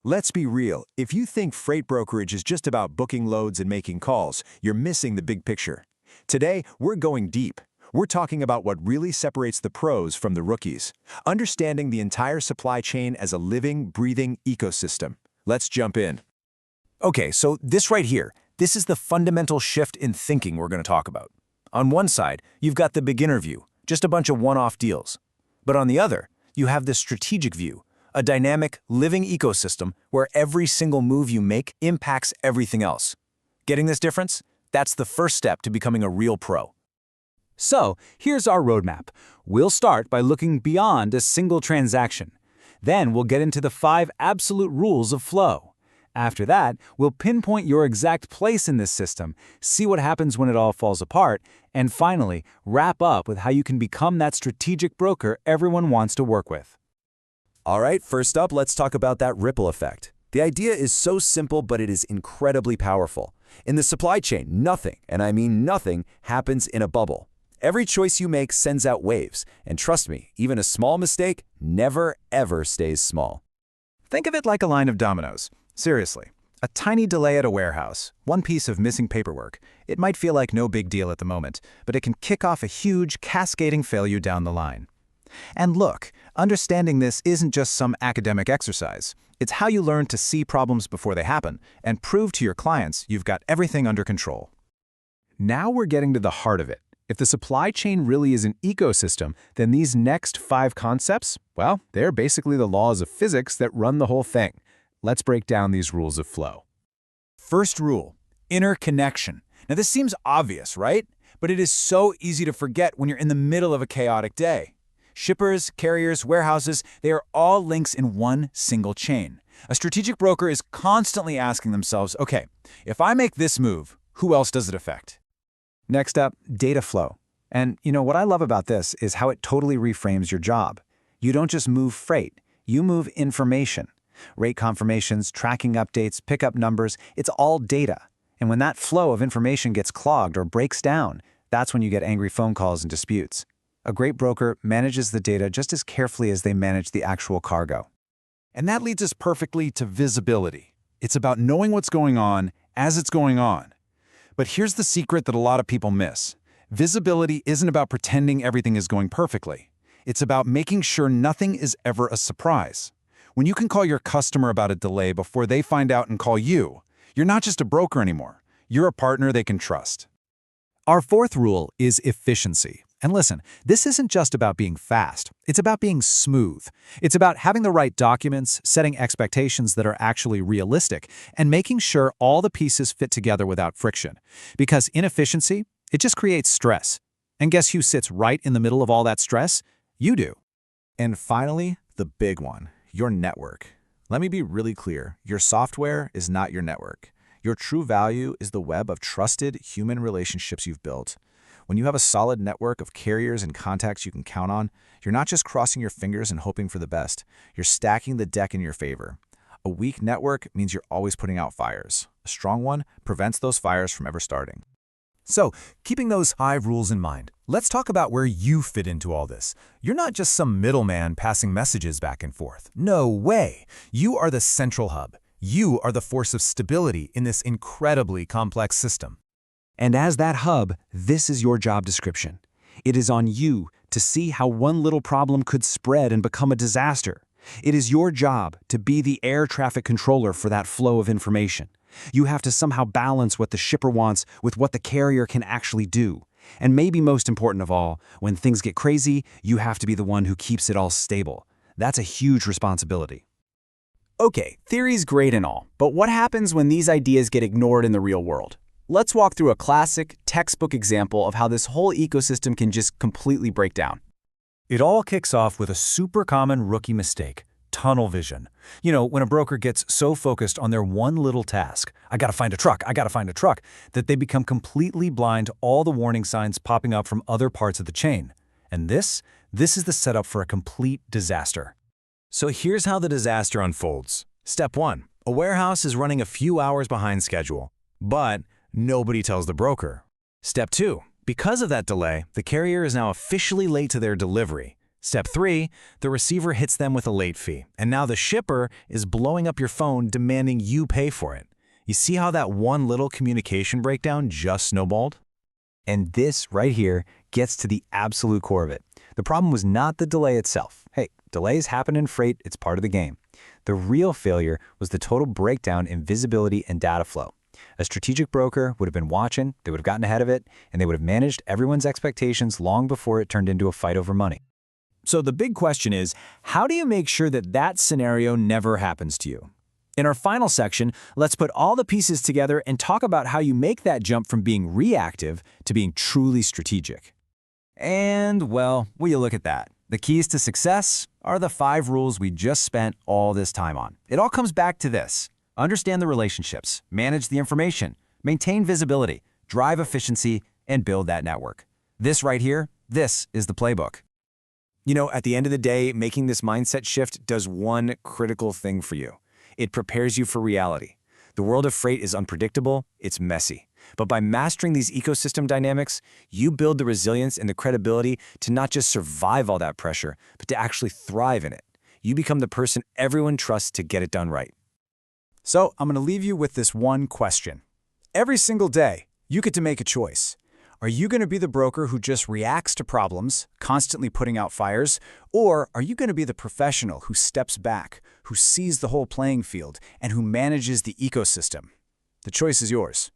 Let's be real, if you think freight brokerage is just about booking loads and making calls, you're missing the big picture. Today, we're going deep. We're talking about what really separates the pros from the rookies, understanding the entire supply chain as a living, breathing ecosystem. Let's jump in. Okay, so this right here, this is the fundamental shift in thinking we're going to talk about. On one side, you've got the beginner view, just a bunch of one-off deals. But on the other, you have the strategic view, a dynamic, living ecosystem where every single move you make impacts everything else. Getting this difference? That's the first step to becoming a real pro. So, here's our roadmap. We'll start by looking beyond a single transaction. Then we'll get into the 5 absolute rules of flow. After that, we'll pinpoint your exact place in this system, see what happens when it all falls apart, and finally, wrap up with how you can become that strategic broker everyone wants to work with. All right, first up, let's talk about that ripple effect. The idea is so simple, but it is incredibly powerful. In the supply chain, nothing, and I mean nothing, happens in a bubble. Every choice you make sends out waves, and trust me, even a small mistake never, ever stays small. Think of it like a line of dominoes. Seriously, a tiny delay at a warehouse, one piece of missing paperwork. It might feel like no big deal at the moment, but it can kick off a huge, cascading failure down the line. And look, understanding this isn't just some academic exercise. It's how you learn to see problems before they happen and prove to your clients you've got everything under control. Now we're getting to the heart of it. If the supply chain really is an ecosystem, then these next 5 concepts, well, they're basically the laws of physics that run the whole thing. Let's break down these rules of flow. First rule, interconnection. Now this seems obvious, right? But it is so easy to forget when you're in the middle of a chaotic day. Shippers, carriers, warehouses, they are all links in one single chain. A strategic broker is constantly asking themselves, okay, if I make this move, who else does it affect? Next up, data flow. And what I love about this is how it totally reframes your job. You don't just move freight, you move information. Rate confirmations, tracking updates, pickup numbers, it's all data. And when that flow of information gets clogged or breaks down, that's when you get angry phone calls and disputes. A great broker manages the data just as carefully as they manage the actual cargo. And that leads us perfectly to visibility. It's about knowing what's going on as it's going on. But here's the secret that a lot of people miss. Visibility isn't about pretending everything is going perfectly. It's about making sure nothing is ever a surprise. When you can call your customer about a delay before they find out and call you, you're not just a broker anymore. You're a partner they can trust. Our fourth rule is efficiency. And listen, this isn't just about being fast. It's about being smooth. It's about having the right documents, setting expectations that are actually realistic, and making sure all the pieces fit together without friction. Because inefficiency, it just creates stress. And guess who sits right in the middle of all that stress? You do. And finally, the big one, your network. Let me be really clear. Your software is not your network. Your true value is the web of trusted human relationships you've built. When you have a solid network of carriers and contacts you can count on, you're not just crossing your fingers and hoping for the best. You're stacking the deck in your favor. A weak network means you're always putting out fires. A strong one prevents those fires from ever starting. So, keeping those 5 rules in mind, let's talk about where you fit into all this. You're not just some middleman passing messages back and forth. No way! You are the central hub. You are the force of stability in this incredibly complex system. And as that hub, this is your job description. It is on you to see how one little problem could spread and become a disaster. It is your job to be the air traffic controller for that flow of information. You have to somehow balance what the shipper wants with what the carrier can actually do. And maybe most important of all, when things get crazy, you have to be the one who keeps it all stable. That's a huge responsibility. Okay, theory's great and all, but what happens when these ideas get ignored in the real world? Let's walk through a classic, textbook example of how this whole ecosystem can just completely break down. It all kicks off with a super common rookie mistake, tunnel vision. When a broker gets so focused on their one little task, I gotta find a truck, that they become completely blind to all the warning signs popping up from other parts of the chain. And this is the setup for a complete disaster. So here's how the disaster unfolds. Step 1. A warehouse is running a few hours behind schedule, but nobody tells the broker. Step 2. Because of that delay, the carrier is now officially late to their delivery. Step 3, the receiver hits them with a late fee, and now the shipper is blowing up your phone demanding you pay for it. You see how that one little communication breakdown just snowballed? And this right here gets to the absolute core of it. The problem was not the delay itself. Hey, delays happen in freight, it's part of the game. The real failure was the total breakdown in visibility and data flow. A strategic broker would have been watching, they would have gotten ahead of it, and they would have managed everyone's expectations long before it turned into a fight over money. So the big question is, how do you make sure that that scenario never happens to you? In our final section, let's put all the pieces together and talk about how you make that jump from being reactive to being truly strategic. And, well, will you look at that? The keys to success are the 5 rules we just spent all this time on. It all comes back to this. Understand the relationships, manage the information, maintain visibility, drive efficiency, and build that network. This right here, this is the playbook. You know, at the end of the day, making this mindset shift does one critical thing for you. It prepares you for reality. The world of freight is unpredictable, it's messy. But by mastering these ecosystem dynamics, you build the resilience and the credibility to not just survive all that pressure, but to actually thrive in it. You become the person everyone trusts to get it done right. So I'm going to leave you with this one question. Every single day, you get to make a choice. Are you going to be the broker who just reacts to problems, constantly putting out fires? Or are you going to be the professional who steps back, who sees the whole playing field, and who manages the ecosystem? The choice is yours.